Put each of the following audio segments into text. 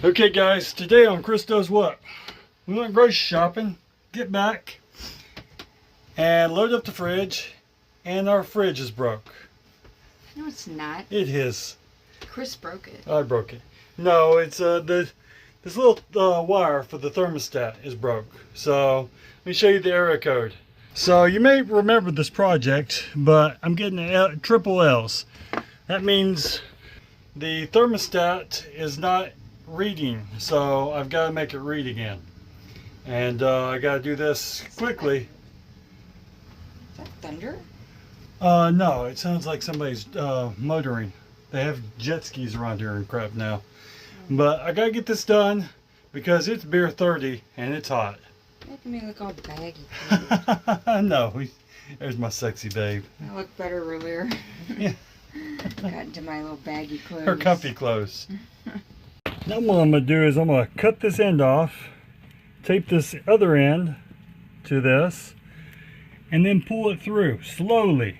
Okay guys, today on Chris Does What? We went grocery shopping, get back, and load up the fridge, and our fridge is broke. No, it's not. It is. Chris broke it. I broke it. No, it's this little wire for the thermostat is broke. So let me show you the area code. So you may remember this project, but I'm getting triple L's. That means the thermostat is not reading, so I've got to make it read again. And I got to do this quickly. Is that thunder? No, it sounds like somebody's motoring. They have jet skis around here and crap now. But I got to get this done because it's beer 30 and it's hot. Making me look all baggy. No, there's my sexy babe. I looked better earlier. Yeah. Got into my little baggy clothes. Her comfy clothes. Now what I'm going to do is I'm going to cut this end off, tape this other end to this, and then pull it through slowly.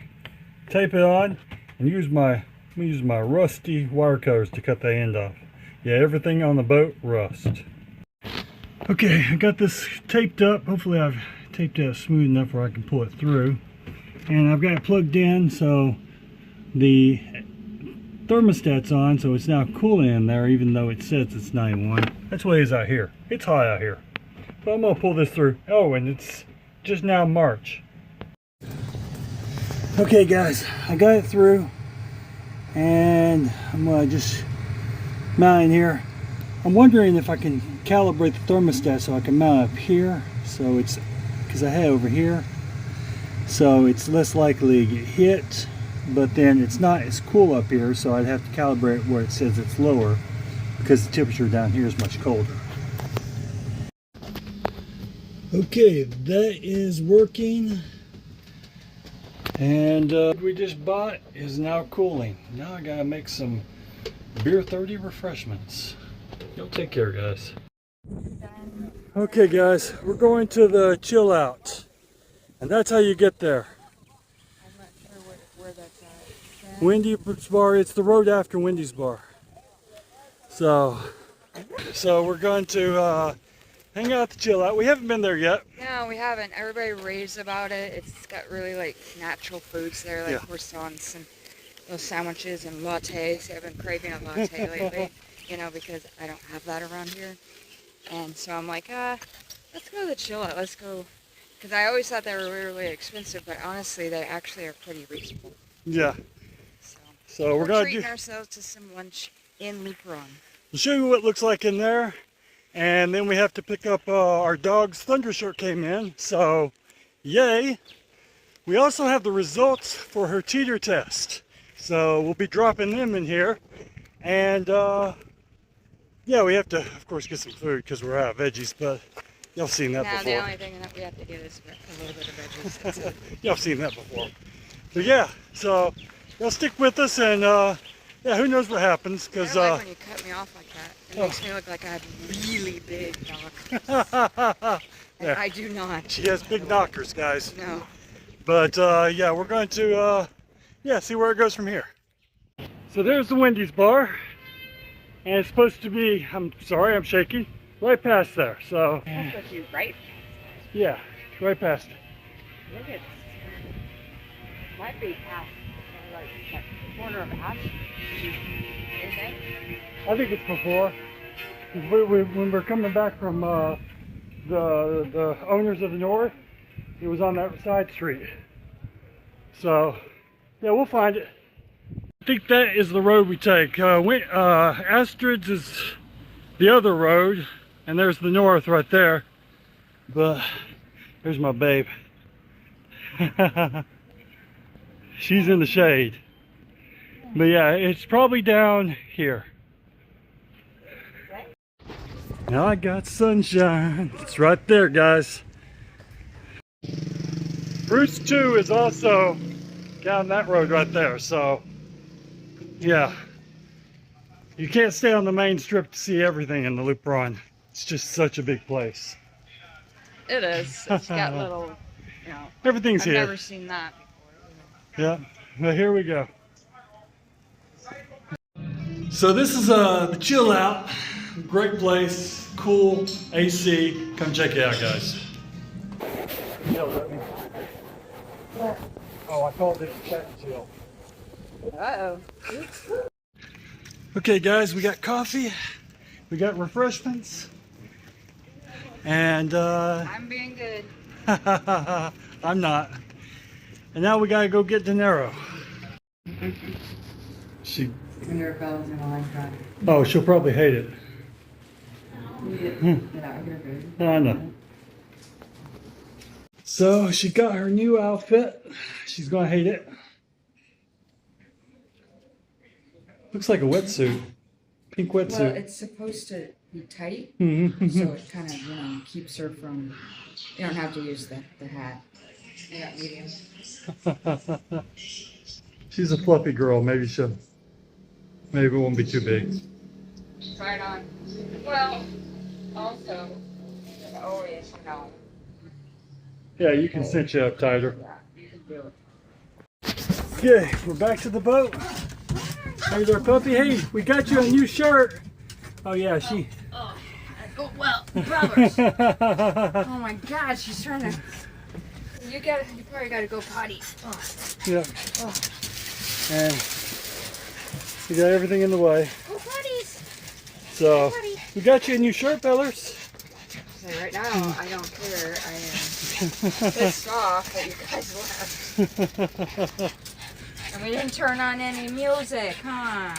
Tape it on and use my rusty wire cutters to cut the end off. Yeah, everything on the boat rust. Okay, I got this taped up. Hopefully I've taped it smooth enough where I can pull it through. And I've got it plugged in so the thermostat's on, so it's now cooling in there even though it says it's 91. That's what it is out here. It's hot out here. But I'm gonna pull this through. Oh, and it's just now March. Okay guys, I got it through and I'm gonna just mount in here. I'm wondering if I can calibrate the thermostat so I can mount up here, so it's, because I had it over here, so it's less likely to get hit, but then it's not as cool up here, so I'd have to calibrate where it says it's lower because the temperature down here is much colder. Okay, that is working, and we just bought is now cooling. Now I gotta make some beer 30 refreshments. You'll take care, guys. Okay guys, we're going to the chill out, and that's how you get there. I'm not sure where that's at. Wendy's bar, it's the road after Wendy's bar. So we're going to hang out at the chill out. We haven't been there yet. No, we haven't. Everybody raves about it. It's got really like natural foods there, like croissants and little sandwiches and lattes. I've been craving a latte lately, you know, because I don't have that around here. And so I'm like, let's go to the chill out. Let's go, because I always thought they were really expensive, but honestly, they actually are pretty reasonable. Yeah. So we're treating ourselves to some lunch in Luperon. We'll show you what it looks like in there, and then we have to pick up our dog's thunder shirt came in, so yay. We also have the results for her Titer test, so we'll be dropping them in here, and yeah, we have to of course get some food because we're out of veggies, but y'all seen that before. The only thing that we have to get is a little bit of veggies. That's it. Y'all seen that before. So yeah, so y'all stick with us, and yeah, who knows what happens, because I like when you cut me off like that. It makes me look like I have really big knockers. And I do not. She has big knockers, guys. No. But yeah, we're going to yeah, see where it goes from here. So there's the Wendy's bar, and it's supposed to be, I'm sorry, I'm shaking, right past there. So That's what you right? yeah, right past it. Look at might be past like that corner of Ash. I think it's before. When we're coming back from the owners of the north, it was on that side street. So yeah, we'll find it. I think that is the road we take. Astrid's is the other road, and there's the north right there. But there's my babe. She's in the shade. But yeah, it's probably down here. Now I got sunshine. It's right there, guys. Bruce 2 is also down that road right there, so yeah. You can't stay on the main strip to see everything in the Luperon. It's just such a big place. It is. It's got little, you know. Everything's here. I've never seen that before. Yeah, but here we go. So this is the chill out. Great place, cool, AC. Come check it out, guys. Oh, I called it cat chill. Uh-oh. Okay, guys, we got coffee, we got refreshments, and I'm being good. I'm not. And now we gotta go get dinero. She. Oh, she'll probably hate it. I know. So she got her new outfit. She's gonna hate it. Looks like a wetsuit. Pink wetsuit. Well, it's supposed to be tight, so it kind of, keeps her from, you don't have to use the hat. I got medium. She's a fluffy girl. Maybe it won't be too big. Try it on. Well, also, always, Yeah, you can cinch it up tighter. Yeah, you can do it. Okay, we're back to the boat. Hey there, puppy. Hey, we got you a new shirt. Oh yeah, she. Oh, well, brothers. Oh my God, she's trying to. You probably gotta go potty. Oh. Yeah. Oh. And you got everything in the way. Go potties. So we got you a new shirt, fellers. So right now, I don't care. I am pissed off that you guys left. And we didn't turn on any music, huh?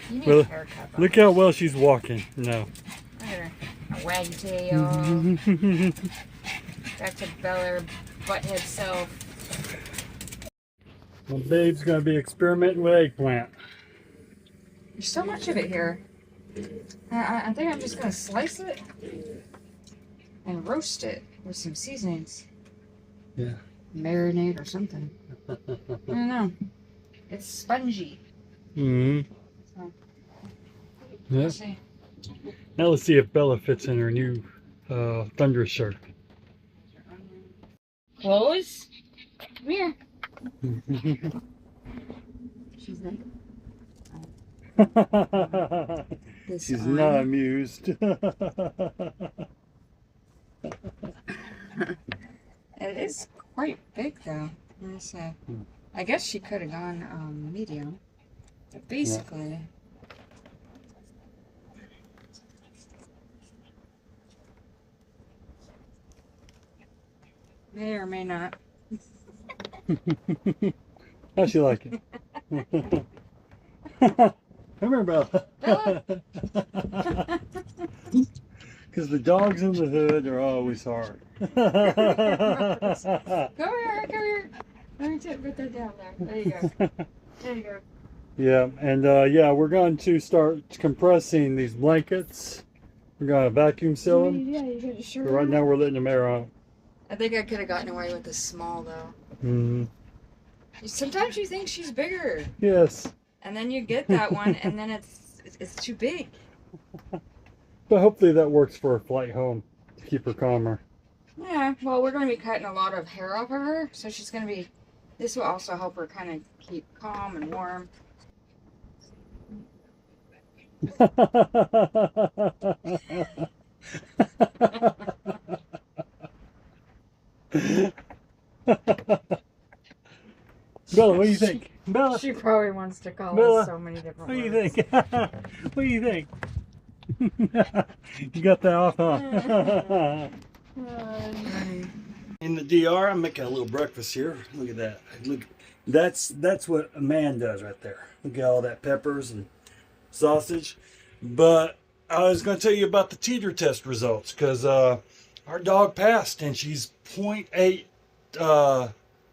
You need a haircut. Look how well she's walking. No. Look at her. A waggy tail. Back to Bella, butthead self. Well, babe's gonna be experimenting with eggplant. There's so much of it here. I think I'm just gonna slice it and roast it with some seasonings. Yeah. Marinade or something. I don't know. It's spongy. Mm-hmm. So, Yeah. let's see. Now let's see if Bella fits in her new thunderous shirt. Clothes? Come here. She's like. She's not amused. It is quite big though. I guess she could have gone medium. But basically. May or may not. How's she like it? Come here, Bella. Because the dogs in the hood are always hard. Come here. Let me put that down there. There you go. There you go. Yeah, and yeah, we're going to start compressing these blankets. We're going to vacuum seal them. Yeah, you got a shirt. So right now we're letting them air out. I think I could have gotten away with the small though. Mm-hmm. Sometimes you think she's bigger. Yes. And then you get that one, and then it's too big. But hopefully that works for a flight home to keep her calmer. Yeah, well, we're going to be cutting a lot of hair off of her, so she's going to be, this will also help her kind of keep calm and warm. Bella, what do you think? Bella, She probably wants to call Bella, us so many different what do you words. think? What do you think? You got that off, huh? In the DR, I'm making a little breakfast here. Look at that. Look, that's what a man does right there. Look at all that peppers and sausage. But I was going to tell you about the Titer test results because our dog passed and she's 0.8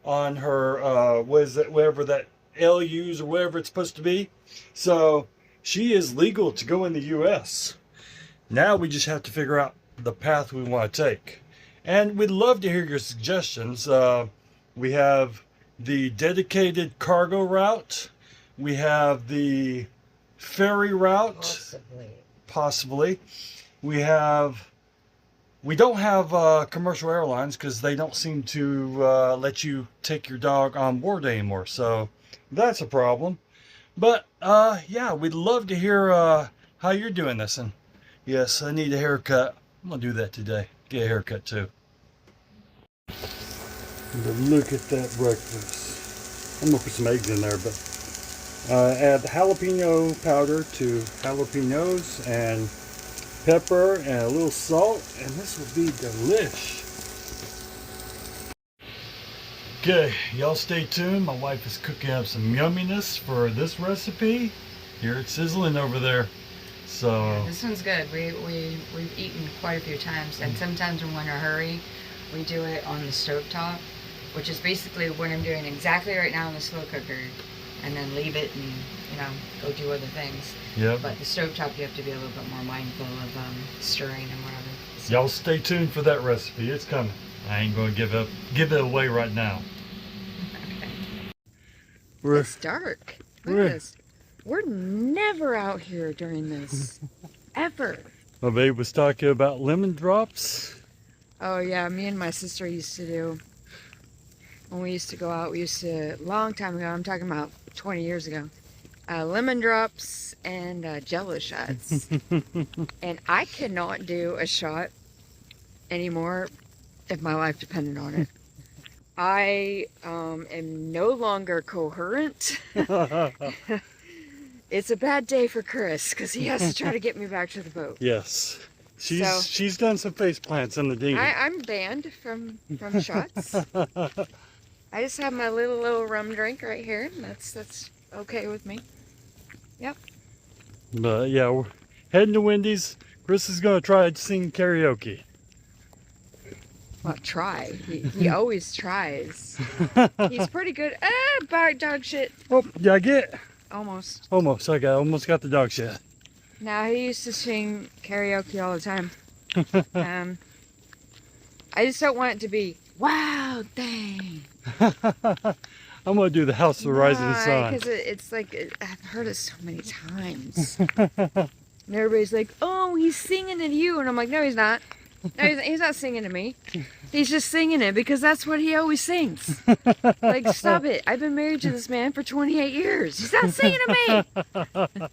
on her what is it, whatever that LUs or whatever it's supposed to be. So she is legal to go in the U.S. Now we just have to figure out the path we want to take. And we'd love to hear your suggestions. We have the dedicated cargo route. We have the ferry route. Possibly. We don't have commercial airlines because they don't seem to let you take your dog on board anymore. So that's a problem. But yeah, we'd love to hear how you're doing this. And Yes, I need a haircut. I'm gonna do that today. Get a haircut too. But look at that breakfast. I'm gonna put some eggs in there, but add jalapeno powder to jalapenos and pepper and a little salt, and this will be delish. Okay, y'all stay tuned. My wife is cooking up some yumminess for this recipe. Hear it sizzling over there. So yeah, this one's good. We've eaten quite a few times, and sometimes when we're in a hurry, we do it on the stovetop, which is basically what I'm doing exactly right now in the slow cooker, and then leave it and, you know, go do other things. Yep. But the stovetop, you have to be a little bit more mindful of stirring and whatever. So. Y'all stay tuned for that recipe. It's coming. I ain't gonna give it away right now. Okay. It's dark. Look at this. We're never out here during this. Ever. My babe was talking about lemon drops. Oh yeah, me and my sister used to do, when we used to go out, we used to, long time ago, I'm talking about 20 years ago, lemon drops and Jello shots. And I cannot do a shot anymore if my life depended on it. I am no longer coherent. It's a bad day for Chris because he has to try to get me back to the boat. Yes. She's done some face plants in the dinghy. I'm banned from shots. I just have my little rum drink right here, and that's okay with me. Yep. But yeah, we're heading to Wendy's. Chris is gonna try to sing karaoke. Well, try. He always tries. He's pretty good. Dog shit. Oh, did I get? Almost. Almost. I almost got the dog shit. Now he used to sing karaoke all the time. I just don't want it to be wild thing. I'm gonna do the House of the Rising Sun. Because it's like I've heard it so many times, and everybody's like, "Oh, he's singing to you," and I'm like, "No, he's not. No, he's not singing to me. He's just singing it because that's what he always sings." Like, stop it! I've been married to this man for 28 years. He's not singing to me.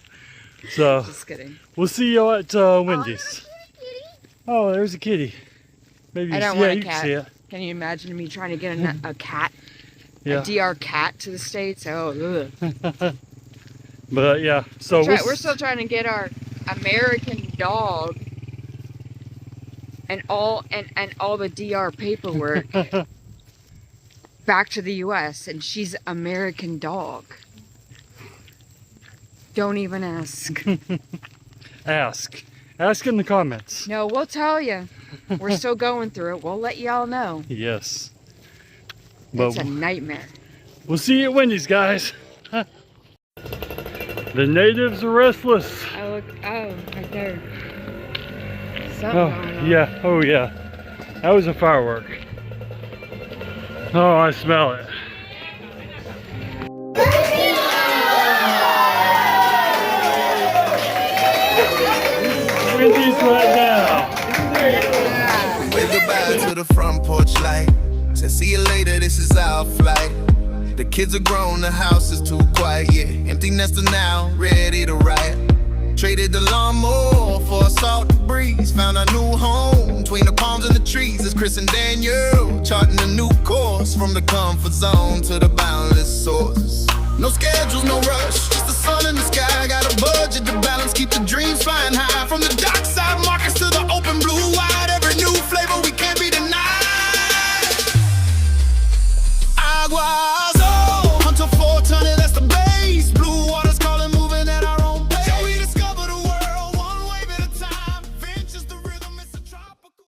So, just kidding. We'll see you at Wendy's. Oh, there's a kitty. Maybe I don't want a you cat. can see it. Can you imagine me trying to get a cat? Yeah. A DR cat to the States? Oh, ugh. But yeah, so we're still trying to get our American dog and all the DR paperwork back to the US, and she's American dog. Don't even ask. Ask in the comments. No, we'll tell you. We're still going through it. We'll let y'all know. Yes. It's a nightmare. We'll see you at Wendy's, guys. The natives are restless. Oh, right there. Yeah, oh yeah. That was a firework. Oh, I smell it. Wendy's right now. Wave goodbye to the front porch light. Said see you later, this is our flight. The kids are grown, the house is too quiet, yeah. Empty nester now, ready to riot. Traded the lawnmower for a salty breeze. Found a new home between the palms and the trees. It's Chris and Danielle charting a new course from the comfort zone to the boundless source. No schedules, no rush, just the sun in the sky. Got a budget to balance, keep the dreams flying high from the dock